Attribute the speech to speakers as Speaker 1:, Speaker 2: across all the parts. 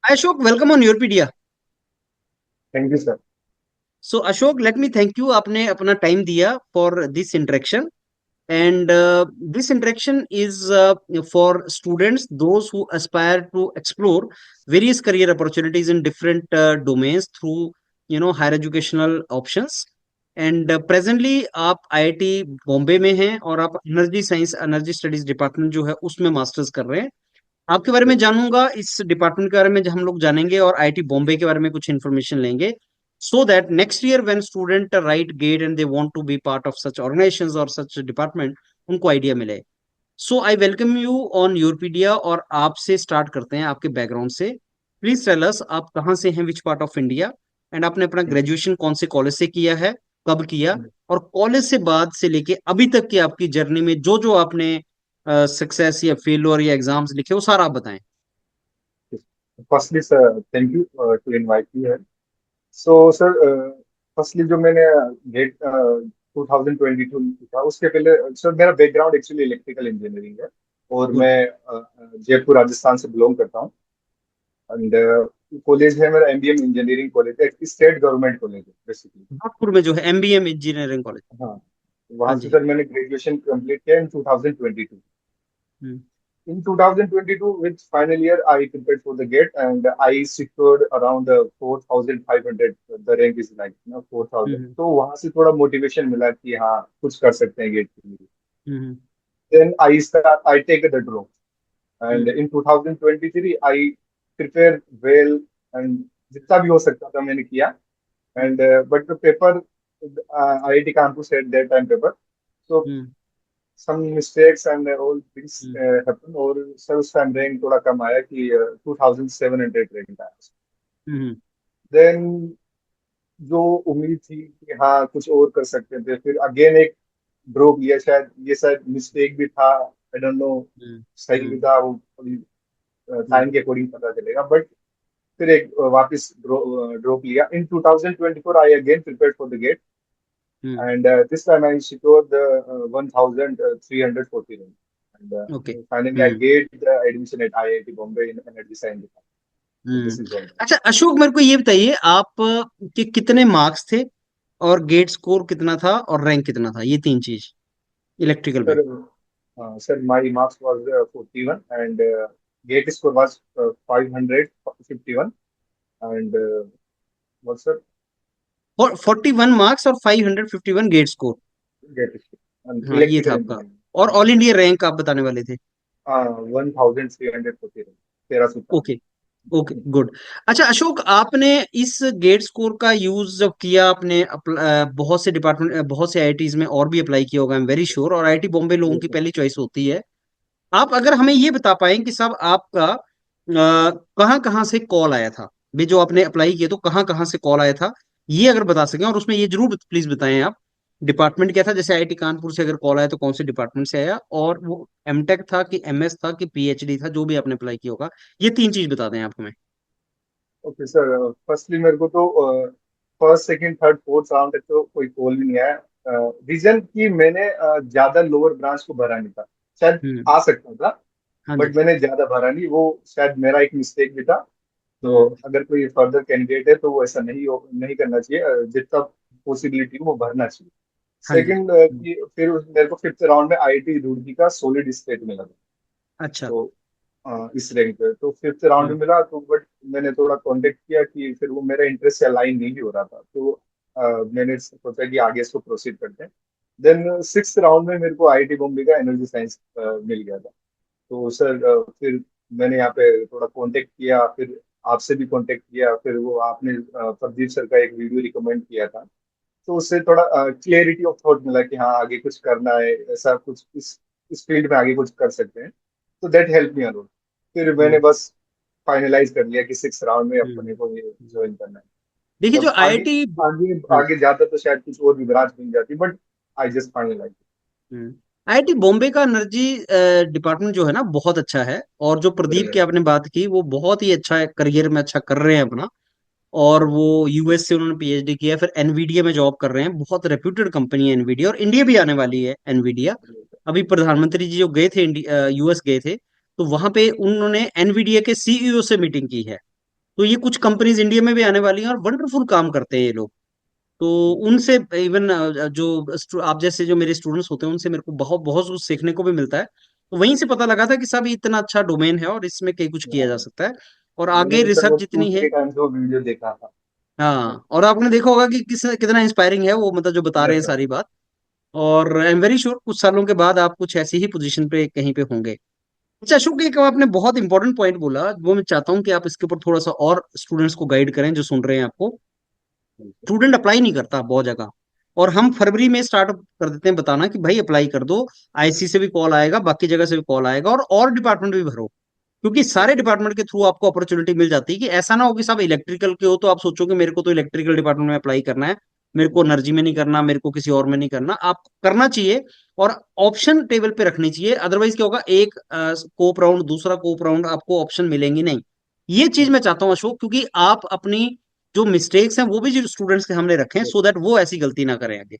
Speaker 1: Ashok, welcome on Europedia.
Speaker 2: Thank you sir.
Speaker 1: So Ashok, let me thank you. आपने अपना time दिया for this interaction, and this interaction is for students, those who aspire to explore various career opportunities in different domains through higher educational options. And presently आप IIT Bombay में हैं और आप energy science energy studies department जो है उसमें masters कर रहे हैं। आपके बारे में जानूंगा, इस डिपार्टमेंट के बारे में हम लोग जानेंगे और आईटी बॉम्बे के बारे में कुछ इन्फॉर्मेशन लेंगे, so that next year when student right get and they want to be part of such organisations और सच डिपार्टमेंट, उनको आइडिया मिले। So I welcome you on Europedia, और आपसे स्टार्ट करते हैं आपके बैकग्राउंड से। प्लीज टेल अस, आप कहाँ से हैं, which part of India, and आपने अपना ग्रेजुएशन कौन से कॉलेज से किया है, कब किया, और कॉलेज से बाद से लेके अभी तक की आपकी जर्नी में जो जो आपने सक्सेस या फेलियर या एग्जाम्स लिखे, वो सारा आप बताएं।
Speaker 2: Firstly sir, thank you to invite me है। सो सर, फर्स्टली जो मैंने गेट 2022 में था, उसके पहले सर मेरा बैकग्राउंड एक्चुअली इलेक्ट्रिकल इंजीनियरिंग है। और
Speaker 1: गुड।
Speaker 2: मैं जयपुर राजस्थान से बिलोंग करता हूँ। एंड कॉलेज है मेरा एमबीएम इंजीनियरिंग कॉलेज है, स्टेट गवर्नमेंट कॉलेज है बेसिकली।
Speaker 1: नागपुर में जो है एमबीएम इंजीनियरिंग कॉलेज।
Speaker 2: हाँ,
Speaker 1: हाँ
Speaker 2: वहाँ से
Speaker 1: जी।
Speaker 2: सर मैंने ग्रेजुएशन कंप्लीट किया इन 2022।
Speaker 1: हम्म।
Speaker 2: In 2022, with final year, I prepared for the GATE and I secured around 4,500. The rank is like 4,000.
Speaker 1: हम्म।
Speaker 2: तो वहां से थोड़ा मोटिवेशन मिला कि हाँ कुछ कर सकते हैं गेट के लिए।
Speaker 1: हम्म।
Speaker 2: Then I take the draw and
Speaker 1: hmm.
Speaker 2: in 2023 I prepare well and जितना भी हो सकता था मैंने किया। And but the paper, IIT campus had that time paper. So
Speaker 1: hmm.
Speaker 2: some mistakes and all things
Speaker 1: hmm.
Speaker 2: happen, और sir उस time rank थोड़ा कम आया कि 2700 रैंक आया।
Speaker 1: हम्म।
Speaker 2: देन जो उम्मीद थी कि हाँ कुछ और कर सकते थे, फिर अगेन एक ड्रॉप लिया। शायद ये शायद मिस्टेक भी था, आई डोंट नो,
Speaker 1: हम्म।
Speaker 2: सही भी
Speaker 1: हम्म।
Speaker 2: था वो, टाइम के अकॉर्डिंग पता चलेगा। बट फिर एक वापस ड्रॉप लिया। In 2024 I again prepared for the GATE
Speaker 1: hmm.
Speaker 2: and this time I secured the 1,340 rank. And
Speaker 1: okay.
Speaker 2: finally, I
Speaker 1: hmm.
Speaker 2: get the admission at IIT Bombay in Energy Science Department. So
Speaker 1: hmm.
Speaker 2: this is all.
Speaker 1: अच्छा अशोक, मेरे को ये बताइए आप के कितने marks थे, और गेट स्कोर कितना था, और रैंक कितना था, ये तीन चीज इलेक्ट्रिकल में।
Speaker 2: Sir, sir, my marks was 41 and gate score was 551 and what sir?
Speaker 1: और 41 मार्क्स और 551 GATE score.
Speaker 2: Gate score and
Speaker 1: हाँ, ये था
Speaker 2: electrical
Speaker 1: आपका।
Speaker 2: engineering.
Speaker 1: और ऑल इंडिया रैंक आप बताने वाले थे।
Speaker 2: 1,340 rank. 1357.
Speaker 1: ओके। Okay, good. अच्छा अशोक, आपने इस गेट स्कोर का यूज जब किया, आपने बहुत से डिपार्टमेंट, बहुत से आईआईटीज में और भी अप्लाई किया होगा, आई एम वेरी श्योर, और आईआईटी बॉम्बे लोगों
Speaker 2: Yes,
Speaker 1: की
Speaker 2: sir.
Speaker 1: पहली चॉइस होती है। आप अगर हमें ये बता पाएं कि साहब आपका कहाँ कहाँ से कॉल आया था, भी जो आपने अप्लाई किया तो कहाँ कहाँ से कॉल आया था, ये अगर बता सकें, और उसमें ये जरूर प्लीज बताएं आप डिपार्टमेंट क्या था। जैसे आईआईटी कानपुर से अगर कॉल आया तो कौन से डिपार्टमेंट से आया, और वो एमटेक था कि एमएस था कि पीएचडी था, जो भी आपने अप्लाई किया होगा, ये तीन चीज बता दें आप हमें।
Speaker 2: ओके सर, फर्स्टली मेरे को तो first second third fourth round तक तो कोई कॉल भी नहीं आया। रीजन कि मैंने ज्यादा लोअर ब्रांच को भरा नहीं था। शायद
Speaker 1: हम्म।
Speaker 2: आ सकता था,
Speaker 1: हाँ जी।
Speaker 2: बट मैंने ज्यादा भरा नहीं। वो शायद मेरा एक मिस्टेक भी था। तो
Speaker 1: हम्म।
Speaker 2: अगर कोई फर्दर कैंडिडेट है तो वो ऐसा नहीं करना चाहिए। जितना पॉसिबिलिटी हो वो भरना चाहिए।
Speaker 1: हाँ जी।
Speaker 2: सेकंड कि फिर मेरे को फिफ्थ राउंड में आईआईटी रुड़की का सॉलिड स्टेट मिला था।
Speaker 1: अच्छा।
Speaker 2: तो इस रैंक पे तो फिफ्थ राउंड में
Speaker 1: हम्म।
Speaker 2: मिला। तो बट मैंने थोड़ा कांटेक्ट किया कि फिर वो मेरा इंटरेस्ट से अलाइन नहीं हो रहा था। तो मैंने सोचा कि आगे इसको प्रोसीड करते हैं। देन सिक्स राउंड में मेरे को आईआईटी बॉम्बे का एनर्जी साइंस मिल गया था। तो सर फिर मैंने यहाँ पे थोड़ा कांटेक्ट किया, फिर आपसे भी कांटेक्ट किया। फिर वो आपने प्रदीप सर का एक वीडियो रिकमेंड किया था। तो उससे थोड़ा क्लियरिटी ऑफ थॉट मिला कि हाँ आगे कुछ करना है, ऐसा कुछ इस फील्ड में आगे कुछ कर सकते हैं। तो दैट हेल्प मी अलॉट। फिर मैंने
Speaker 1: हम्म।
Speaker 2: बस फाइनलाइज कर लिया कि सिक्स राउंड में
Speaker 1: हम्म।
Speaker 2: अपने को ये ज्वाइन करना है।
Speaker 1: देखिए जो
Speaker 2: तब आगे
Speaker 1: आईआईटी।
Speaker 2: आगे आगे जाता तो शायद कुछ और भी ब्रांच मिल जाती, but I just finalise.
Speaker 1: IIT Bombay का एनर्जी डिपार्टमेंट जो है ना, बहुत अच्छा है, और जो प्रदीप की आपने बात की, वो बहुत ही अच्छा है, करियर में अच्छा कर रहे हैं अपना, और वो यूएस से उन्होंने पीएचडी किया है, फिर एनवीडिया में जॉब कर रहे हैं, बहुत रेप्यूटेड कंपनी है एनवीडिया, और इंडिया भी आने वाली है एनवीडिया। अभी प्रधानमंत्री जी जो गए थे यूएस गए थे, तो वहां पे उन्होंने एनवीडिया के सीईओ से मीटिंग की है, तो ये कुछ कंपनीज इंडिया में भी आने वाली हैं और वंडरफुल काम करते हैं ये लोग। तो उनसे इवन आप जैसे जो मेरे स्टूडेंट्स होते हैं उनसे मेरे को बहुत बहुत कुछ सीखने को भी मिलता है। तो वहीं से पता लगा था कि सब इतना अच्छा डोमेन है और इसमें कई कुछ किया जा
Speaker 2: हाँ,
Speaker 1: सकता है। और
Speaker 2: मैंने
Speaker 1: आगे
Speaker 2: भी सर वो
Speaker 1: रिसर्च जितनी
Speaker 2: शूट
Speaker 1: है।
Speaker 2: के टाइम से वो वीडियो देखा था।
Speaker 1: हाँ, और आपने देखा होगा कि कितना इंस्पायरिंग है वो, मतलब जो बता रहे
Speaker 2: यस
Speaker 1: हैं
Speaker 2: सर।
Speaker 1: सारी बात। और आई एम वेरी श्योर कुछ सालों के बाद आप कुछ ऐसी ही पोजीशन पे कहीं पे होंगे। अच्छा अशोक, एक आपने बहुत इंपॉर्टेंट पॉइंट बोला, वो मैं चाहता हूँ कि आप इसके ऊपर थोड़ा सा और स्टूडेंट्स को गाइड करें जो सुन रहे हैं आपको। स्टूडेंट अप्लाई नहीं करता बहुत जगह, और हम फरवरी में स्टार्ट कर देते हैं बताना कि भाई अप्लाई कर दो। आईसी से भी कॉल आएगा, बाकी जगह से भी कॉल आएगा, और डिपार्टमेंट भी भरो, क्योंकि सारे डिपार्टमेंट के थ्रू आपको अपॉर्चुनिटी मिल जाती है। कि ऐसा ना हो कि सब इलेक्ट्रिकल के हो तो आप सोचो कि मेरे को तो इलेक्ट्रिकल डिपार्टमेंट में अप्लाई करना है, मेरे को एनर्जी में नहीं करना, मेरे को किसी और में नहीं करना। आपको करना चाहिए और ऑप्शन टेबल पे रखनी चाहिए। अदरवाइज क्या होगा, एक कोप राउंड, दूसरा कोप राउंड, आपको ऑप्शन मिलेंगे नहीं। ये चीज मैं चाहता हूँ अशोक, क्योंकि आप अपनी जो मिस्टेक्स हैं वो भी जो स्टूडेंट्स के सामने रखें, सो दैट वो ऐसी गलती ना करें आगे।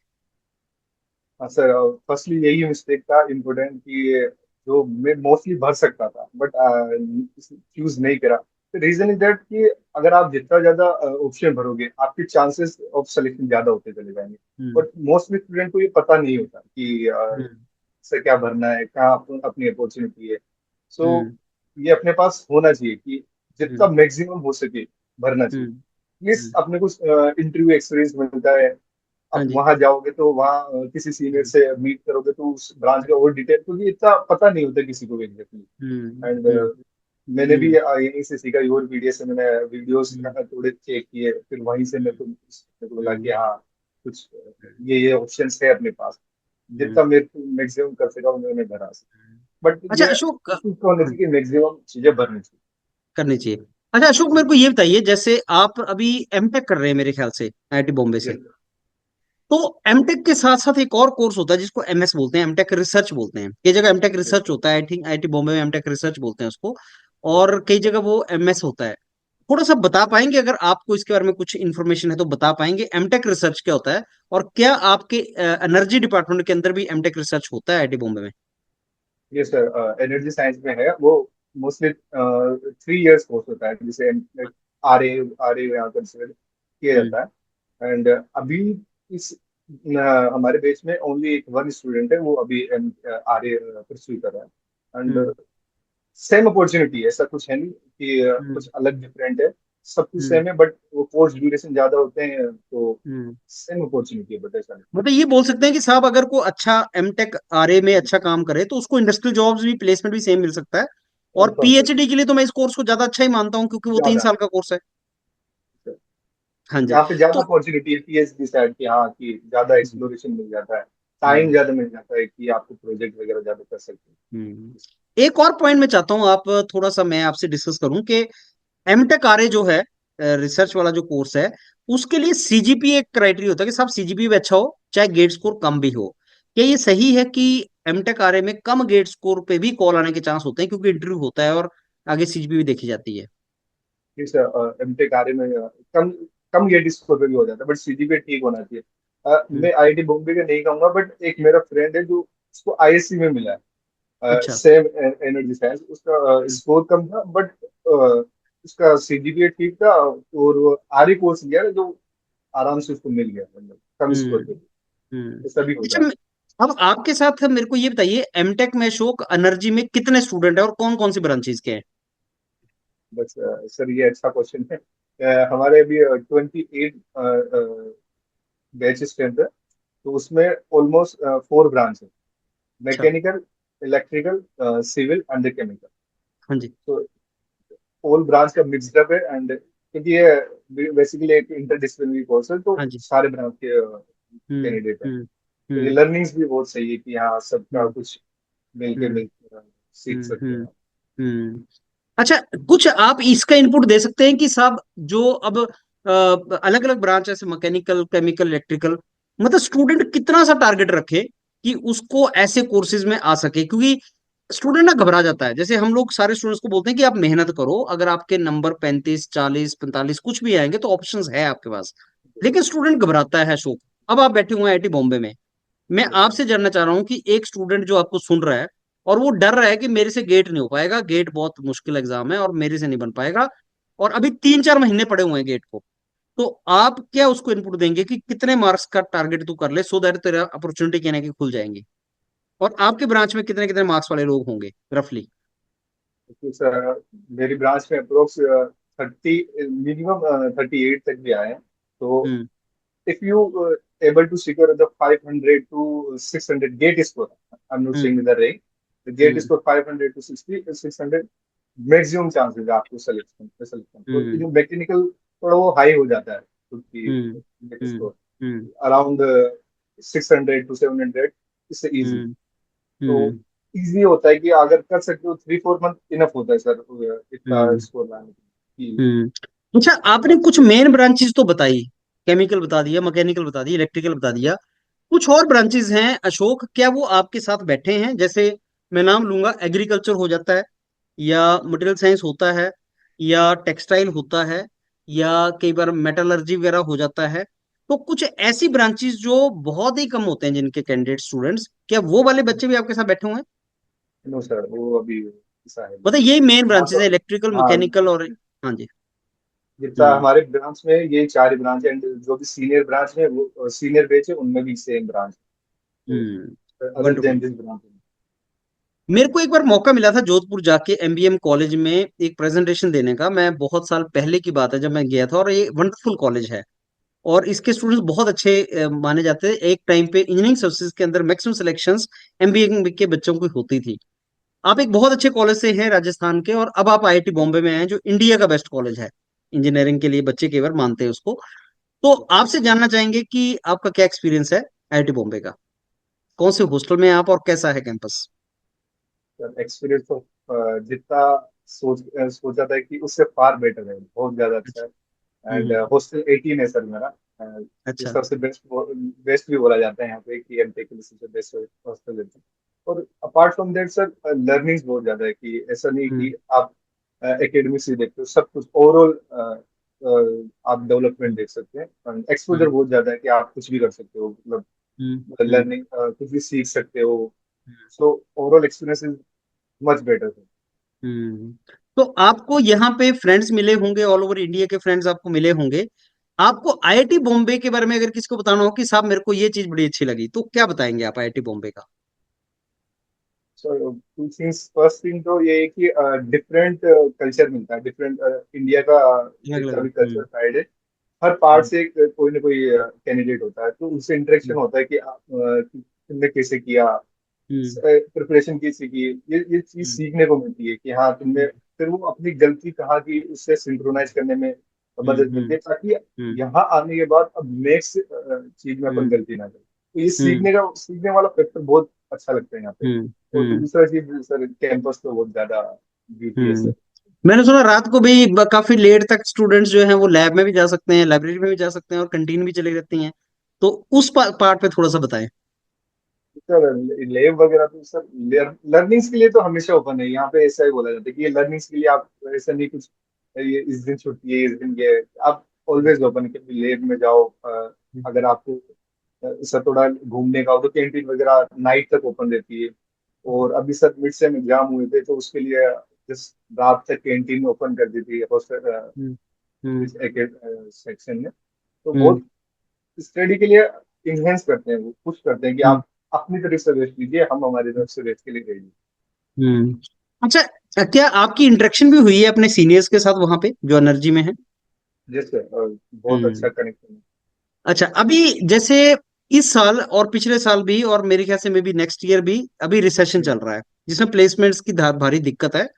Speaker 2: हाँ सर, फर्स्टली यही मिस्टेक था इम्पोर्टेंट कि जो मैं मोस्टली भर सकता था बट चूज नहीं करा। रीजन इज दैट कि अगर आप जितना ज्यादा ऑप्शन भरोगे आपके चांसेस ऑफ सिलेक्शन ज्यादा होते चले जाएंगे।
Speaker 1: हम्म।
Speaker 2: बट मोस्टली स्टूडेंट को ये पता नहीं होता कि
Speaker 1: हम्म।
Speaker 2: से क्या भरना है, कहाँ अपनी अपॉर्चुनिटी है। सो
Speaker 1: हम्म।
Speaker 2: ये अपने पास होना चाहिए कि जितना
Speaker 1: हम्म।
Speaker 2: मैक्सिमम हो सके भरना चाहिए।
Speaker 1: हम्म।
Speaker 2: प्लीज
Speaker 1: हम्म।
Speaker 2: अपने को इंटरव्यू एक्सपीरियंस मिलता है।
Speaker 1: हाँ
Speaker 2: आप
Speaker 1: जी।
Speaker 2: वहां जाओगे तो वहाँ किसी सीनियर
Speaker 1: हम्म।
Speaker 2: से मीट करोगे तो उस ब्रांच का और डिटेल, क्योंकि इतना पता नहीं होता किसी को भी एग्जैक्टली।
Speaker 1: हम्म।
Speaker 2: एंड
Speaker 1: हम्म।
Speaker 2: मैंने भी
Speaker 1: हम्म।
Speaker 2: यहीं से सीखा, योर वीडियो से मैंने वीडियोस
Speaker 1: हम्म।
Speaker 2: थोड़े चेक किए, फिर वहीं से मेरे को लगा कि
Speaker 1: हम्म।
Speaker 2: हाँ कुछ ये ऑप्शंस है अपने पास।
Speaker 1: हम्म।
Speaker 2: जितना मेरे को मैक्सिमम कर सका मैंने भरा। बट
Speaker 1: अच्छा
Speaker 2: ये
Speaker 1: अशोक,
Speaker 2: कोशिश तो होनी चाहिए कि मैक्सिमम चीजें भरनी चाहिए।
Speaker 1: करनी चाहिए। अच्छा अशोक, मेरे को ये बताइए, जैसे आप अभी एमटेक कर रहे हैं मेरे ख्याल से आईआईटी बॉम्बे से।
Speaker 2: यस
Speaker 1: तो एमटेक के साथ साथ एक और कोर्स होता है जिसको एमएस बोलते हैं, एमटेक रिसर्च बोलते हैं। कई जगह एमटेक रिसर्च होता है, आई थिंक आईआईटी बॉम्बे में एमटेक रिसर्च बोलते हैं उसको। और कई जगह वो एमएस होता है। थोड़ा सा बता पाएंगे, अगर आपको इसके बारे में कुछ इन्फॉर्मेशन है तो बता पाएंगे एमटेक रिसर्च क्या होता है? और क्या आपके एनर्जी डिपार्टमेंट के अंदर भी एमटेक रिसर्च होता है आईआईटी बॉम्बे में?
Speaker 2: यस सर, एनर्जी साइंस में है वो। मोस्टली 3 इयर्स कोर्स होता है जिसे आर ए यहाँ कंसिडर किया
Speaker 1: हम्म।
Speaker 2: जाता है। एंड अभी इस हमारे बेच में ओनली एक वन स्टूडेंट है, वो अभी आर ए परस्यू कर रहा है।
Speaker 1: हम्म।
Speaker 2: एंड सेम अपॉर्चुनिटी है, ऐसा कुछ है नहीं कि
Speaker 1: हम्म।
Speaker 2: कुछ अलग डिफरेंट है। सब कुछ
Speaker 1: हम्म।
Speaker 2: सेम है, बट वो कोर्स ड्यूरेशन ज्यादा होते हैं तो
Speaker 1: हम्म।
Speaker 2: सेम अपॉर्चुनिटी है, बट ऐसा नहीं।
Speaker 1: मतलब ये बोल सकते हैं कि साहब अगर को अच्छा एमटेक आरए में अच्छा काम करे तो उसको इंडस्ट्रियल जॉब्स भी, प्लेसमेंट भी सेम मिल सकता है। और
Speaker 2: कंफर्म सर।
Speaker 1: पीएचडी के लिए तो मैं इस कोर्स को ज्यादा अच्छा ही मानता हूँ, क्योंकि वो तीन
Speaker 2: ज्यादा
Speaker 1: साल का कोर्स है। हाँ जी।
Speaker 2: यहाँ पे ज्यादा
Speaker 1: तो
Speaker 2: अपॉर्चुनिटी है पीएचडी साइड की, हाँ कि ज्यादा
Speaker 1: हम्म।
Speaker 2: एक्सप्लोरेशन मिल जाता है। टाइम
Speaker 1: हम्म।
Speaker 2: ज्यादा मिल जाता है कि आपको प्रोजेक्ट वगैरह ज्यादा कर सकते
Speaker 1: एक और पॉइंट मैं चाहता हूँ आप थोड़ा सा मैं आपसे डिस्कस करूं कि एमटेक आरए जो है, रिसर्च वाला जो कोर्स है, उसके लिए सीजीपी एक क्राइटेरिया होता है कि साहब सीजीपी भी अच्छा हो, चाहे गेट स्कोर कम भी हो। क्या ये सही है कि एमटेक आरए में कम गेट स्कोर पे भी कॉल आने के चांस होते हैं, क्योंकि इंटरव्यू होता है और आगे सीजीपी भी देखी जाती है?
Speaker 2: हैं। इस एमटेक आरए में कम कम गेट स्कोर पे भी हो जाता है, बट सीजीपीए ठीक होना चाहिए।
Speaker 1: हम्म।
Speaker 2: मैं आईआईटी बॉम्बे का नहीं कहूंगा, बट एक मेरा फ्रेंड है जो उसको आईएससी में मिला है,
Speaker 1: अच्छा।
Speaker 2: Same energy science. उसका
Speaker 1: हम्म।
Speaker 2: स्कोर कम था बट उसका सीजीपीए ठीक था, और वो आरई कोर्स लिया जो आराम से उसको मिल गया, मतलब कम स्कोर पे। ऐसा भी होता
Speaker 1: अच्छा
Speaker 2: है।
Speaker 1: अब आपके साथ मेरे को ये बताइए, एमटेक में अशोक एनर्जी में कितने स्टूडेंट है और कौन कौन सी ब्रांचेस के हैं?
Speaker 2: बस सर ये अच्छा क्वेश्चन है। हमारे अभी 28 बैच स्ट्रेंथ है, तो उसमें ऑलमोस्ट 4 ब्रांच है।
Speaker 1: अच्छा।
Speaker 2: Mechanical, electrical, civil and chemical.
Speaker 1: हाँ जी।
Speaker 2: तो ऑल ब्रांच का मिक्सड अप है। एंड क्योंकि ये बेसिकली एक इंटरडिसिप्लिनरी कोर्स है, तो
Speaker 1: हाँ जी।
Speaker 2: सारे ब्रांच के
Speaker 1: हम्म।
Speaker 2: कैंडिडेट है।
Speaker 1: हम्म।
Speaker 2: तो ये
Speaker 1: हम्म।
Speaker 2: लर्निंग्स भी बहुत सही है कि हाँ सबका
Speaker 1: हम्म।
Speaker 2: कुछ मिलके
Speaker 1: हम्म।
Speaker 2: सीख
Speaker 1: हम्म।
Speaker 2: सकते हैं।
Speaker 1: हम्म। अच्छा, कुछ आप इसका इनपुट दे सकते हैं कि साहब जो अब अलग अलग ब्रांच है, मैकेनिकल, केमिकल, इलेक्ट्रिकल, मतलब स्टूडेंट कितना सा टारगेट रखे कि उसको ऐसे कोर्सेज में आ सके? क्योंकि स्टूडेंट ना घबरा जाता है। जैसे हम लोग सारे स्टूडेंट्स को बोलते हैं कि आप मेहनत करो, अगर आपके नंबर 35, 40, 45 कुछ भी आएंगे तो ऑप्शंस है आपके पास। लेकिन स्टूडेंट घबराता है शोक। अब आप बैठे हुए हैं आईआईटी बॉम्बे में, मैं आपसे जानना चाह रहा हूँ कि एक स्टूडेंट जो आपको सुन रहा है और वो डर रहा है कि मेरे से गेट नहीं हो पाएगा, गेट बहुत मुश्किल एग्जाम है और मेरे से नहीं बन पाएगा, और अभी 3-4 महीने पड़े हुए हैं गेट को, तो आप क्या उसको इनपुट देंगे कि कितने मार्क्स का टारगेट तू कर ले, सो दैट तेरा अपॉर्चुनिटी कहने की खुल जाएंगी? और आपके ब्रांच में कितने कितने मार्क्स वाले लोग होंगे रफली?
Speaker 2: तो सर मेरी ब्रांच में अप्रोक्स 30, मिनिमम 38 तक भी आए हैं। तो
Speaker 1: हम्म।
Speaker 2: if you able to secure the 500 to 600 gate score, I'm not
Speaker 1: hmm.
Speaker 2: saying the rank, the gate
Speaker 1: hmm.
Speaker 2: score 500 to 600 maximum chances है आपको सिलेक्शन। तो ये
Speaker 1: हम्म।
Speaker 2: जो मैकेनिकल थोड़ा वो हाई हो जाता है क्योंकि
Speaker 1: hmm.
Speaker 2: Get
Speaker 1: hmm.
Speaker 2: Score
Speaker 1: hmm.
Speaker 2: Around 600 to 700, इससे इजी।
Speaker 1: हम्म।
Speaker 2: तो
Speaker 1: हम्म।
Speaker 2: इजी होता है कि अगर कर सकते हो 3-4 मंथ इनफ होता है सर इतना
Speaker 1: हम्म।
Speaker 2: स्कोर लाने के लिए
Speaker 1: हम्म। अच्छा, आपने
Speaker 2: कि
Speaker 1: कुछ मेन ब्रांचेस तो बताई, केमिकल बता दिया, मैकेनिकल बता दिया, इलेक्ट्रिकल बता दिया। कुछ और ब्रांचेस हैं अशोक, क्या वो आपके साथ बैठे हैं? जैसे मैं नाम लूंगा, एग्रीकल्चर हो जाता है, या मटेरियल साइंस होता है, या टेक्सटाइल होता है, या कई बार मेटलर्जी वगैरह हो जाता है। तो कुछ ऐसी ब्रांचेस जो बहुत ही कम होते हैं जिनके कैंडिडेट स्टूडेंट्स, क्या वो वाले बच्चे भी आपके साथ बैठे हुए हैं?
Speaker 2: नो सर वो अभी ऐसा है नहीं।
Speaker 1: मतलब यही मेन
Speaker 2: यहाँ
Speaker 1: ब्रांचेस
Speaker 2: तो
Speaker 1: है, इलेक्ट्रिकल,
Speaker 2: हाँ,
Speaker 1: मैकेनिकल और? हाँ जी।
Speaker 2: जितना
Speaker 1: हम्म।
Speaker 2: हमारे ब्रांच में ये 4 ही ब्रांच है, एंड जो भी सीनियर ब्रांच है वो सीनियर बैच है उनमें भी सेम ब्रांच है। तो other
Speaker 1: wonderful.
Speaker 2: Then this branch.
Speaker 1: मेरे को एक बार मौका मिला था जोधपुर जाके एमबीएम कॉलेज में एक प्रेजेंटेशन देने का। मैं बहुत साल पहले की बात है जब मैं गया था, और ये वंडरफुल कॉलेज है, और इसके स्टूडेंट्स बहुत अच्छे माने जाते थे। एक टाइम पे इंजीनियरिंग सर्विसेज के अंदर मैक्सिमम सिलेक्शंस एमबीए के बच्चों की होती थी। आप एक बहुत अच्छे कॉलेज से हैं राजस्थान के, और अब आप आईआईटी बॉम्बे में हैं, जो इंडिया का बेस्ट कॉलेज है इंजीनियरिंग के लिए, बच्चे केवल मानते हैं उसको। तो आपसे जानना चाहेंगे कि आपका क्या एक्सपीरियंस है आईआईटी बॉम्बे का? कौन से हॉस्टल में हैं आप, और कैसा है कैंपस?
Speaker 2: एक्सपीरियंस तो जितना सोचा था कि उससे फार बेटर है, बहुत ज्यादा अच्छा है। And
Speaker 1: hmm.
Speaker 2: हॉस्टल 18 है सर मेरा। ये
Speaker 1: अच्छा।
Speaker 2: सबसे बेस्ट बेस्ट भी बोला जाता है यहाँ पे कि एमटेक के लिए सबसे बेस्ट हॉस्टल देते हैं। और apart from that sir learnings बहुत ज्यादा है कि ऐसा नहीं
Speaker 1: हम्म।
Speaker 2: कि आप एकेडमिक्स ही देखते हो, सब कुछ ओवरऑल आप डेवलपमेंट देख सकते हैं। एक्सपोजर
Speaker 1: हम्म।
Speaker 2: बहुत ज्यादा है कि आप कुछ भी कर सकते हो, मतलब
Speaker 1: हम्म। हम्म।
Speaker 2: लर्निंग कुछ भी सीख सकते हो। So overall experience is much better.
Speaker 1: Hmm. तो आपको यहाँ पे फ्रेंड्स मिले होंगे, ऑल ओवर इंडिया के फ्रेंड्स आपको मिले होंगे। आपको आईआईटी बॉम्बे के बारे में अगर किसी को बताना हो कि साहब मेरे को ये चीज बड़ी अच्छी लगी, तो क्या बताएंगे आप आईआईटी बॉम्बे का?
Speaker 2: सो टू थिंग्स, फर्स्ट थिंग तो ये है कि डिफरेंट कल्चर मिलता है, डिफरेंट इंडिया का
Speaker 1: अलग
Speaker 2: जितना
Speaker 1: अलग।
Speaker 2: भी कल्चर साइड है, हर पार्ट
Speaker 1: हम्म।
Speaker 2: से एक कोई ना कोई कैंडिडेट होता है, तो उससे इंटरेक्शन
Speaker 1: हम्म।
Speaker 2: होता है कि तुमने कैसे किया,
Speaker 1: हम्म।
Speaker 2: प्रिपरेशन कैसे की, ये चीज
Speaker 1: हम्म।
Speaker 2: सीखने को मिलती है कि हाँ तुमने
Speaker 1: हम्म।
Speaker 2: फिर वो अपनी गलती कहाँ की उससे सिंक्रोनाइज करने में मदद मिलती
Speaker 1: हम्म।
Speaker 2: है, ताकि
Speaker 1: हम्म।
Speaker 2: यहाँ आने के बाद अब नेक्स्ट चीज में अपन
Speaker 1: हम्म।
Speaker 2: गलती ना करें। तो ये
Speaker 1: हम्म।
Speaker 2: सीखने वाला फैक्टर बहुत अच्छा लगता है यहाँ पे।
Speaker 1: हम्म।
Speaker 2: और
Speaker 1: हम्म।
Speaker 2: दूसरा चीज सर, कैंपस तो बहुत ज्यादा ब्यूटी है
Speaker 1: हम्म।
Speaker 2: सर।
Speaker 1: मैंने सुना रात को भी काफी लेट तक स्टूडेंट्स जो हैं वो लैब में भी जा सकते हैं, लाइब्रेरी में भी जा सकते हैं, और कंटीन भी चली रहती हैं। तो उस पार्ट पे थोड़ा सा बताएं।
Speaker 2: सर लैब वगैरह तो सर लर्निंग्स के लिए तो हमेशा ओपन है यहाँ पे, ऐसा ही बोला जाता है कि ये लर्निंग्स के लिए आप ऐसा नहीं कुछ ये इस दिन छुट्टी है इस दिन ये है। आप ऑलवेज ओपन है कि लैब में जाओ। अगर आपको सर थोड़ा घूमने का हो तो कैंटीन वगैरह नाइट तक ओपन रहती है। और अभी सर मिड सेम एग्जाम हुए थे तो उसके लिए जिस रात तक कैंटीन ओपन कर दी थी हॉस्टल
Speaker 1: हम्म। हम्म।
Speaker 2: इस सेक्शन में। तो
Speaker 1: हम्म।
Speaker 2: बहुत स्टडी के लिए इन्हेंस करते हैं, वो पुश करते हैं कि
Speaker 1: हम्म।
Speaker 2: आप अपनी तरफ से रेस्ट लीजिए, हम हमारी तरफ से रेस्ट के लिए रेडी।
Speaker 1: हम्म। अच्छा, क्या आपकी इंटरेक्शन भी हुई है अपने सीनियर्स के साथ वहां पे जो एनर्जी में है?
Speaker 2: जैसे बहुत अच्छा
Speaker 1: हम्म।
Speaker 2: कनेक्शन है।
Speaker 1: अच्छा, अभी जैसे इस साल और पिछले साल भी, और मेरे ख्याल से मे बी नेक्स्ट ईयर भी, अभी रिसेशन चल रहा है, जिसमें प्लेसमेंट्स की भारी दिक्कत है,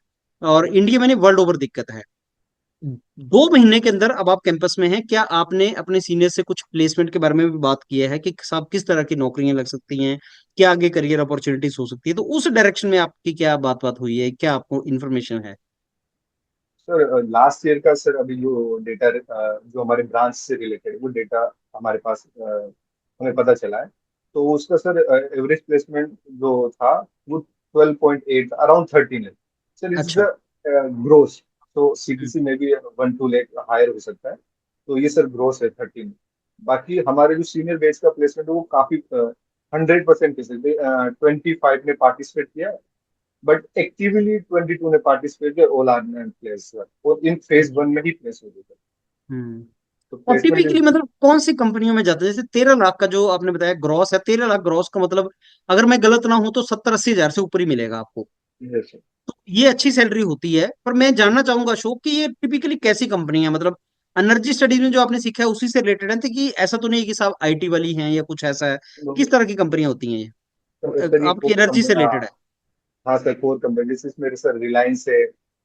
Speaker 1: और इंडिया में नहीं, वर्ल्ड ओवर दिक्कत है। 2 महीने के अंदर अब आप कैंपस में हैं, क्या आपने अपने सीनियर से कुछ प्लेसमेंट के बारे में भी बात किया है कि साहब किस तरह की नौकरियां लग सकती हैं, क्या आगे करियर अपॉर्चुनिटीज हो सकती है? तो उस डायरेक्शन में आपकी क्या बात बात हुई है, क्या आपको इन्फॉर्मेशन है?
Speaker 2: सर लास्ट ईयर का सर अभी जो डेटा जो हमारे ब्रांच से रिलेटेड वो डेटा हमारे पास हमें पता चला है। तो उसका सर एवरेज प्लेसमेंट जो था वो 12.8 अराउंड 13 है। सर इज
Speaker 1: अच्छा।
Speaker 2: The gross. तो
Speaker 1: हम्म।
Speaker 2: सीटीसी में भी 1-2 लाख हायर हो सकता है। तो ये सर ग्रोस है 13। बाकी हमारे जो सीनियर बैच का प्लेसमेंट है वो काफी 100% 25 ने पार्टिसिपेट किया। बट एक्टिवली 22 ने पार्टिसिपेट किया, ऑल आर प्लेस, और इन फेज वन में ही प्लेस हो गए थे।
Speaker 1: हम्म।
Speaker 2: तो
Speaker 1: और
Speaker 2: प्लेसमेंट
Speaker 1: टिपिकली मतलब कौन सी कंपनियों में जाते हैं? जैसे 13 लाख का जो आपने बताया ग्रॉस है, 13 लाख ग्रॉस का मतलब अगर मैं गलत ना हूं तो 70-80 हजार से ऊपर ही मिलेगा आपको।
Speaker 2: इज,
Speaker 1: तो ये अच्छी सैलरी होती है, पर मैं जानना चाहूंगा अशोक कि ये टिपिकली कैसी कंपनी है, मतलब एनर्जी स्टडीज में जो आपने सीखा है उसी से रिलेटेड है तो कि ऐसा तो नहीं कि सब आईटी वाली हैं या कुछ ऐसा है? किस तरह की कंपनियां होती हैं ये?
Speaker 2: सर ये
Speaker 1: आपकी
Speaker 2: कोर
Speaker 1: एनर्जी से
Speaker 2: कंपनी,
Speaker 1: रिलेटेड है?
Speaker 2: हाँ सर कोर कंपनी, जैसे इसमें सर रिलायंस है,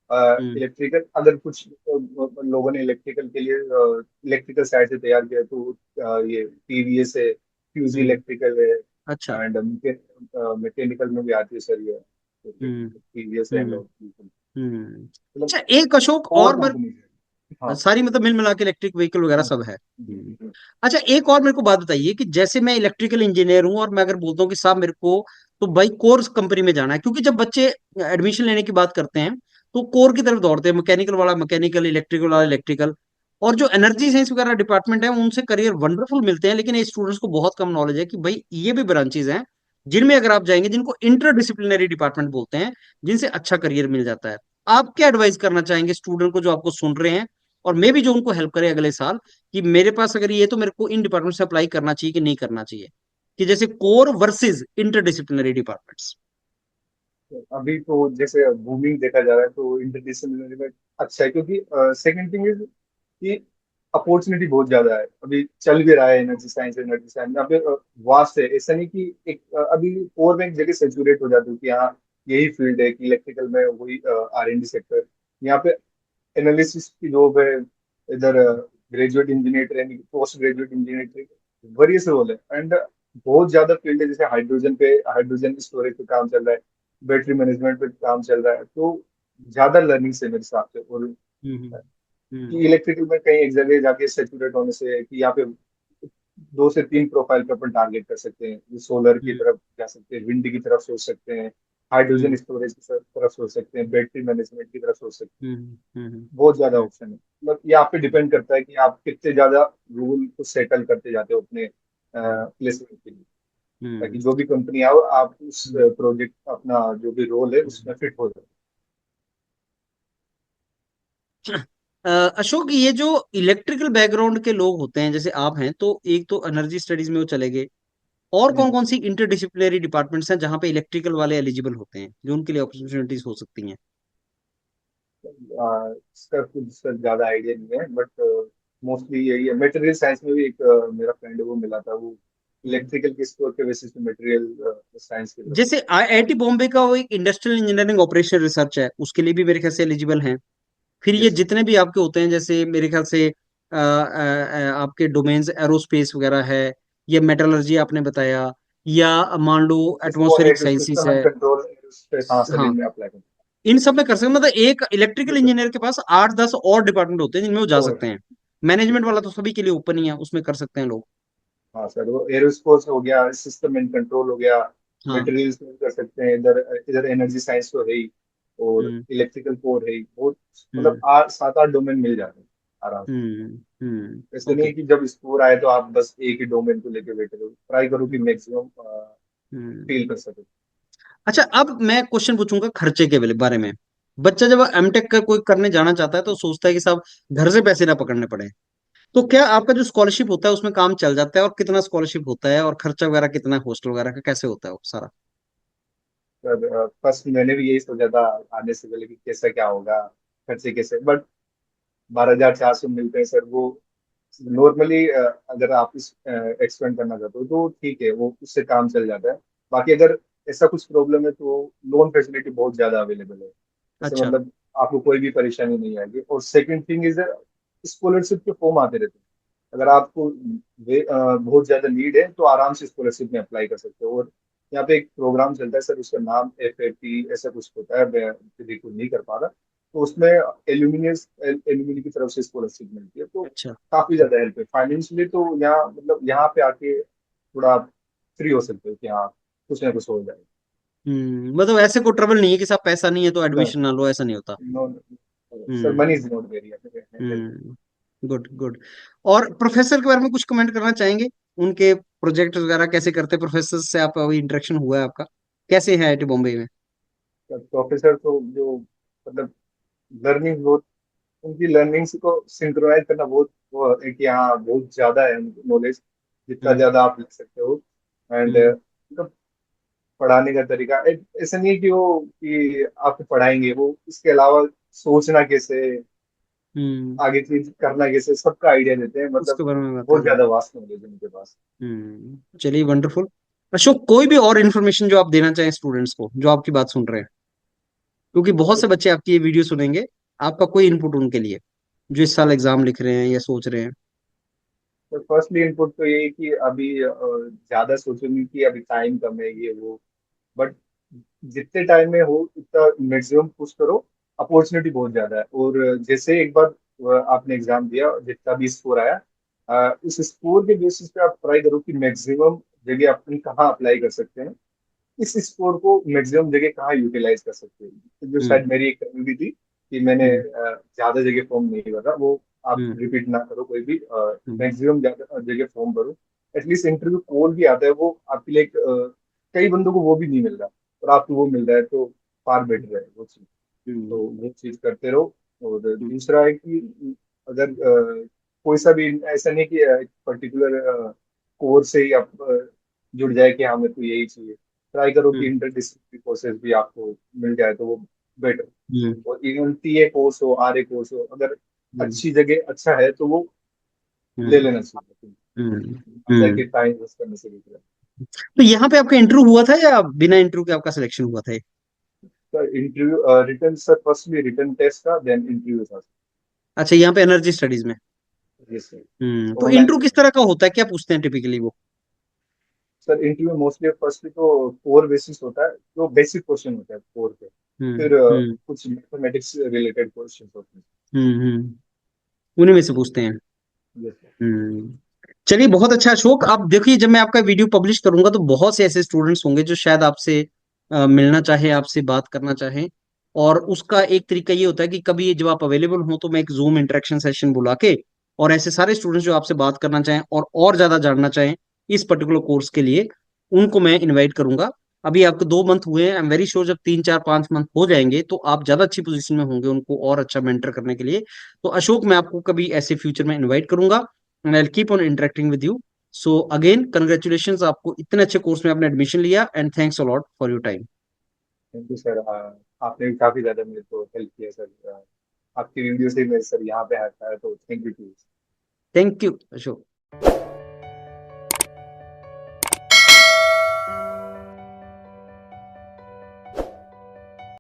Speaker 1: हम्म।
Speaker 2: इलेक्ट्रिकल, अगर कुछ लोगों ने इलेक्ट्रिकल के लिए इलेक्ट्रिकल साइड से तैयार किया है, तो ये टीवीएस है, फ्यूजी
Speaker 1: हम्म।
Speaker 2: इलेक्ट्रिकल है,
Speaker 1: अच्छा।
Speaker 2: एंड मैकेनिकल में भी आती है सर ये,
Speaker 1: हम्म।
Speaker 2: टीवीएस है,
Speaker 1: हम्म।
Speaker 2: मतलब
Speaker 1: हम्म। अच्छा, एक अशोक
Speaker 2: कोर
Speaker 1: और
Speaker 2: कंपनी है। हाँ।
Speaker 1: सारी मतलब मिल मिला के इलेक्ट्रिक व्हीकल वगैरह
Speaker 2: हाँ
Speaker 1: सब
Speaker 2: सर।
Speaker 1: है।
Speaker 2: जी जी।
Speaker 1: अच्छा, एक और मेरे को बात बताइए कि जैसे मैं इलेक्ट्रिकल इंजीनियर हूं और मैं अगर बोलता हूँ कि साहब मेरे को तो भाई कोर कंपनी में जाना है, क्योंकि जब बच्चे एडमिशन लेने की बात करते हैं तो कोर की तरफ दौड़ते हैं, मैकेनिकल वाला मैकेनिकल, इलेक्ट्रिकल वाला इलेक्ट्रिकल। और जो एनर्जी साइंस वगैरह डिपार्टमेंट है उनसे करियर वंडरफुल मिलते हैं, लेकिन स्टूडेंट्स को बहुत कम नॉलेज है कि भाई ये भी ब्रांचेज हैं जिनमें अगर आप जाएंगे, जिनको इंटरडिसिप्लिनरी डिपार्टमेंट बोलते हैं, जिनसे अच्छा करियर मिल जाता है। आप क्या एडवाइस करना चाहेंगे स्टूडेंट को जो आपको सुन रहे हैं, और मे भी जो उनको हेल्प करे अगले साल, कि मेरे पास अगर ये तो मेरे को इन डिपार्टमेंट से अप्लाई करना चाहिए कि नहीं करना चाहिए, कि जैसे कोर वर्सेस इंटरडिसिप्लिनरी डिपार्टमेंट्स?
Speaker 2: अभी तो जैसे बूमिंग देखा जा रहा है, तो इंटरडिसिप्लिनरी में अच्छा है, क्योंकि सेकंड थिंग इज कि अपॉर्चुनिटी बहुत ज्यादा है, अभी चल भी रहा है एनर्जी साइंस यहाँ पे, वास्ट है, ऐसा नहीं कि एक अभी कोर में एक जगह सेचुरेट हो जाती है कि हाँ यही फील्ड है, कि इलेक्ट्रिकल में वही R&D सेक्टर, यहाँ पे एनालिसिस की जॉब है, इधर graduate engineer training, post graduate engineer training, various role है, एंड बहुत ज्यादा फील्ड है, जैसे हाइड्रोजन स्टोरेज पे काम चल रहा है, बैटरी मैनेजमेंट पे काम चल रहा है, तो ज्यादा लर्निंग से मेरे हिसाब से, और
Speaker 1: हम्म। हम्म।
Speaker 2: कि इलेक्ट्रिकल में कहीं एक जगह जाके सेचुरेट होने से, कि यहाँ पे 2 से 3 प्रोफाइल पे अपन टारगेट कर सकते हैं, सोलर की
Speaker 1: हम्म।
Speaker 2: तरफ जा सकते हैं, विंड की तरफ सोच सकते हैं, हाइड्रोजन
Speaker 1: हम्म।
Speaker 2: स्टोरेज की तरफ सोच सकते हैं, बैटरी मैनेजमेंट की तरफ सोच सकते हैं,
Speaker 1: हम्म। हम्म।
Speaker 2: बहुत ज्यादा
Speaker 1: हम्म।
Speaker 2: ऑप्शन है, मतलब ये आप पे डिपेंड करता है कि आप कितने ज्यादा रूल को सेटल करते जाते हो अपने प्लेसमेंट के लिए, ताकि
Speaker 1: हम्म।
Speaker 2: जो भी कंपनी आओ आप उस
Speaker 1: हम्म।
Speaker 2: प्रोजेक्ट अपना जो भी रोल है
Speaker 1: हम्म।
Speaker 2: उसमें फिट हो जाए।
Speaker 1: अ, अशोक, ये जो इलेक्ट्रिकल बैकग्राउंड के लोग होते हैं जैसे आप हैं, तो एक तो एनर्जी स्टडीज में वो चले गए, और
Speaker 2: जी
Speaker 1: कौन
Speaker 2: जी।
Speaker 1: कौन सी इंटरडिसिप्लिनरी डिपार्टमेंट्स हैं जहां पे इलेक्ट्रिकल वाले एलिजिबल होते हैं, जो उनके लिए अपॉर्चुनिटीज हो सकती हैं?
Speaker 2: इसका कुछ सर ज्यादा आइडिया नहीं है, बट मोस्टली यही है, मटेरियल साइंस में भी एक मेरा फ्रेंड है वो मिला था, वो
Speaker 1: हम्म।
Speaker 2: इलेक्ट्रिकल के स्कोर के बेसिस पे मटेरियल साइंस की तरफ।
Speaker 1: जैसे आईआईटी बॉम्बे का वो एक इंडस्ट्रियल इंजीनियरिंग ऑपरेशन रिसर्च है, उसके लिए भी मेरे ख्याल से एलिजिबल हैं। फिर ये
Speaker 2: यस।
Speaker 1: जितने भी आपके होते हैं, जैसे मेरे ख्याल से आपके डोमेन्स एरोस्पेस वगैरह है, या मेटलर्जी आपने बताया, या मान लो
Speaker 2: वो है
Speaker 1: एटमॉस्फेरिक
Speaker 2: जो
Speaker 1: साइंसेस
Speaker 2: सिस्टम
Speaker 1: है।
Speaker 2: एंड कंट्रोल, उस पे हाँ सर
Speaker 1: हाँ,
Speaker 2: इनमें अप्लाई करते
Speaker 1: इन सब में कर सकते हैं, मतलब एक इलेक्ट्रिकल
Speaker 2: हैं।
Speaker 1: इंजीनियर के पास 8-10 और डिपार्टमेंट होते हैं जिनमें वो जा
Speaker 2: और
Speaker 1: सकते हैं। मैनेजमेंट वाला तो सभी के लिए ओपन ही है, उसमें कर सकते हैं लोग।
Speaker 2: हाँ सर, वो एरोस्पेस हो गया, सिस्टम एंड कंट्रोल हो गया,
Speaker 1: हाँ।
Speaker 2: मटेरियल्स में भी कर सकते हैं, इधर इधर एनर्जी साइंस तो है ही, और
Speaker 1: हम्म।
Speaker 2: इलेक्ट्रिकल कोर है ही, बहुत मतलब
Speaker 1: हम्म।
Speaker 2: 7-8 डोमेन मिल जाते हैं आराम से।
Speaker 1: हम्म। हम्म।
Speaker 2: ऐसे नहीं
Speaker 1: ओके।
Speaker 2: है कि जब स्कोर आए तो आप बस एक ही डोमेन को लेके बैठे रहो, ट्राई करो कि मैक्सिमम
Speaker 1: हम्म।
Speaker 2: फील कर सको।
Speaker 1: अच्छा, अब मैं क्वेश्चन पूछूंगा खर्चे के बारे में। बच्चा जब एमटेक का कोई करने जाना चाहता है तो सोचता है कि साहब घर से पैसे ना पकड़ने पड़े, तो क्या आपका जो स्कॉलरशिप होता है उसमें काम चल जाता है, और कितना स्कॉलरशिप होता है, और खर्चा वगैरह कितना है, हॉस्टल वगैरह का कैसे होता है वो सारा?
Speaker 2: सर फर्स्ट मैंने भी यही सोचा था आने से पहले कि कैसा क्या होगा, खर्चे कैसे, बट 12,400 मिलते हैं सर, वो नॉर्मली अगर आप इस एक्सपेंड करना चाहते हो तो ठीक है, वो उससे काम चल जाता है। बाकी अगर ऐसा कुछ प्रॉब्लम है तो लोन फैसिलिटी बहुत ज्यादा अवेलेबल है, इससे
Speaker 1: अच्छा।
Speaker 2: मतलब आपको कोई भी परेशानी नहीं आएगी। और सेकंड थिंग इज स्कॉलरशिप के फॉर्म आते रहते हैं, अगर आपको बहुत ज्यादा नीड है तो आराम से स्कॉलरशिप में अप्लाई कर सकते हो। और यहाँ पे एक प्रोग्राम चलता है सर, उसका नाम FAP ऐसा कुछ होता है, मैं रिकॉल नहीं कर पा रहा, तो उसमें एल्यूमिनी की तरफ से स्कॉलरशिप मिलती है, तो
Speaker 1: अच्छा।
Speaker 2: काफी ज्यादा हेल्प है फाइनेंशियली, तो यहाँ मतलब यहाँ पे आके थोड़ा आप फ्री हो सकते हो कि हाँ कुछ ना कुछ हो जाए।
Speaker 1: मतलब ऐसे कोई ट्रबल नहीं है कि साहब पैसा नहीं है तो
Speaker 2: सर
Speaker 1: एडमिशन ना लो, ऐसा नहीं होता?
Speaker 2: No, sir
Speaker 1: hmm.
Speaker 2: Money is not very help.
Speaker 1: Good good. और प्रोफेसर के बारे में कुछ कमेंट करना चाहेंगे? उनके प्रोजेक्ट वगैरह कैसे करते हैं प्रोफेसर से? आप अभी इंटरेक्शन हुआ है आपका, कैसे है आईआईटी बॉम्बे में?
Speaker 2: प्रोफेसर तो जो मतलब लर्निंग बहुत, उनकी लर्निंग्स को सिंक्रोनाइज करना बहुत वो है कि हाँ बहुत ज्यादा है नॉलेज, जितना
Speaker 1: हम्म
Speaker 2: ज्यादा आप ले सकते हो। एंड
Speaker 1: हम्म
Speaker 2: मतलब पढ़ाने का तरीका ऐसा नहीं है कि वो कि आपको पढ़ाएंगे, वो इसके अलावा सोचना कैसे,
Speaker 1: हम्म
Speaker 2: आगे चीज करना कैसे, सबका आइडिया देते हैं।
Speaker 1: उसके
Speaker 2: मतलब
Speaker 1: बारे में
Speaker 2: बहुत
Speaker 1: बताएंगे।
Speaker 2: ज्यादा वास्ट नॉलेज है उनके पास।
Speaker 1: चलिए वंडरफुल। अशोक, कोई भी और इन्फॉर्मेशन जो आप देना चाहें स्टूडेंट्स को जो आपकी बात सुन रहे हैं, क्योंकि बहुत से बच्चे आपकी ये वीडियो सुनेंगे, आपका कोई इनपुट उनके लिए जो इस साल एग्जाम लिख रहे हैं या सोच रहे हैं।
Speaker 2: तो फर्स्टली इनपुट तो ये है कि अभी ज्यादा सोचो नहीं कि अभी टाइम कम है ये वो, बट जितने टाइम में हो उतना मैक्सिमम पुश करो। अपॉर्चुनिटी बहुत ज्यादा है, और जैसे एक बार आपने एग्जाम दिया, जितना भी स्कोर आया, उस स्कोर के बेसिस पे आप ट्राई करो कि मैक्सिमम जगह अपन कहाँ अप्लाई कर सकते हैं, इस स्कोर को मैक्सिमम जगह कहाँ यूटिलाइज कर सकते हैं। तो जो
Speaker 1: हम्म
Speaker 2: शायद मेरी एक कमी थी कि मैंने
Speaker 1: हम्म
Speaker 2: ज्यादा जगह फॉर्म नहीं भरा, वो आप
Speaker 1: हम्म
Speaker 2: रिपीट ना करो कोई भी,
Speaker 1: हम्म
Speaker 2: मैक्सिमम ज्यादा जगह फॉर्म भरो। एटलीस्ट इंटरव्यू कॉल भी आता है वो आपके लिए कई बंदों को वो भी नहीं मिल रहा, और आपको वो मिल रहा है तो फार बेटर है वो चीज। तो
Speaker 1: हम्म
Speaker 2: वो चीज करते रहो। और
Speaker 1: हम्म
Speaker 2: दूसरा है कि अगर कोई सा भी ऐसा नहीं कि एक पर्टिकुलर कोर्स से ही आप जुड़ जाए कि हाँ मेरे को यही चाहिए। ट्राई करो कि
Speaker 1: हम्म
Speaker 2: इंटरडिसिप्लिनरी कोर्सेज भी आपको मिल जाए तो वो बेटर।
Speaker 1: हम्म
Speaker 2: और इवन टीए कोर्स हो, आरए कोर्स हो, अगर
Speaker 1: हम्म
Speaker 2: अच्छी जगह अच्छा है तो वो ले
Speaker 1: हम्म
Speaker 2: लेना चाहिए।
Speaker 1: हम्म
Speaker 2: अंदर
Speaker 1: हम्म।
Speaker 2: के टाइम वेस्ट करने से भी बेहतर है।
Speaker 1: तो यहाँ पे आपका इंटरव्यू हुआ था या बिना इंटरव्यू के आपका सिलेक्शन हुआ था ये?
Speaker 2: Sir interview return, sir firstly return test था, देन इंटरव्यू था।
Speaker 1: अच्छा, यहाँ पे एनर्जी स्टडीज में।
Speaker 2: Yes sir.
Speaker 1: तो
Speaker 2: ऑनलाइन।
Speaker 1: इंटरव्यू किस तरह का होता है, क्या पूछते हैं टिपिकली वो?
Speaker 2: सर इंटरव्यू मोस्टली फर्स्टली तो कोर बेसिस होता है, जो बेसिक क्वेश्चन होता है कोर पे।
Speaker 1: हम्म
Speaker 2: फिर
Speaker 1: हम्म
Speaker 2: कुछ मैथमेटिक्स रिलेटेड क्वेश्चन होते
Speaker 1: हम्म। उन्हीं में से पूछते हैं।
Speaker 2: हैं। Yes sir.
Speaker 1: हम्म। चलिए बहुत अच्छा अशोक। आप देखिए, जब मैं आपका वीडियो पब्लिश करूंगा तो बहुत से ऐसे स्टूडेंट्स होंगे जो शायद आपसे मिलना चाहे, आपसे बात करना चाहें। और उसका एक तरीका ये होता है कि कभी जब आप अवेलेबल हो तो मैं एक जूम इंटरेक्शन सेशन बुला के, और ऐसे सारे स्टूडेंट्स जो आपसे बात करना चाहें और ज्यादा जानना चाहें इस पर्टिकुलर कोर्स के लिए, उनको मैं इनवाइट करूंगा। अभी आपको 2 मंथ हुए हैं, आई एम वेरी श्योर जब 3 4 5 मंथ हो जाएंगे तो आप ज्यादा अच्छी पोजीशन में होंगे उनको और अच्छा मेंटर करने के लिए। तो अशोक, मैं आपको कभी ऐसे फ्यूचर में इनवाइट करूंगा and I'll keep on interacting with you. So again, congratulations, आपको इतने अच्छे कोर्स में आपने एडमिशन लिया, and thanks a lot for your time.
Speaker 2: Thank you sir. आपने भी काफी ज्यादा मेरे को हेल्प किया सर। आपकी वीडियो से मैं सर यहाँ पे आता है, तो thank you.
Speaker 1: Thank you, Ashok.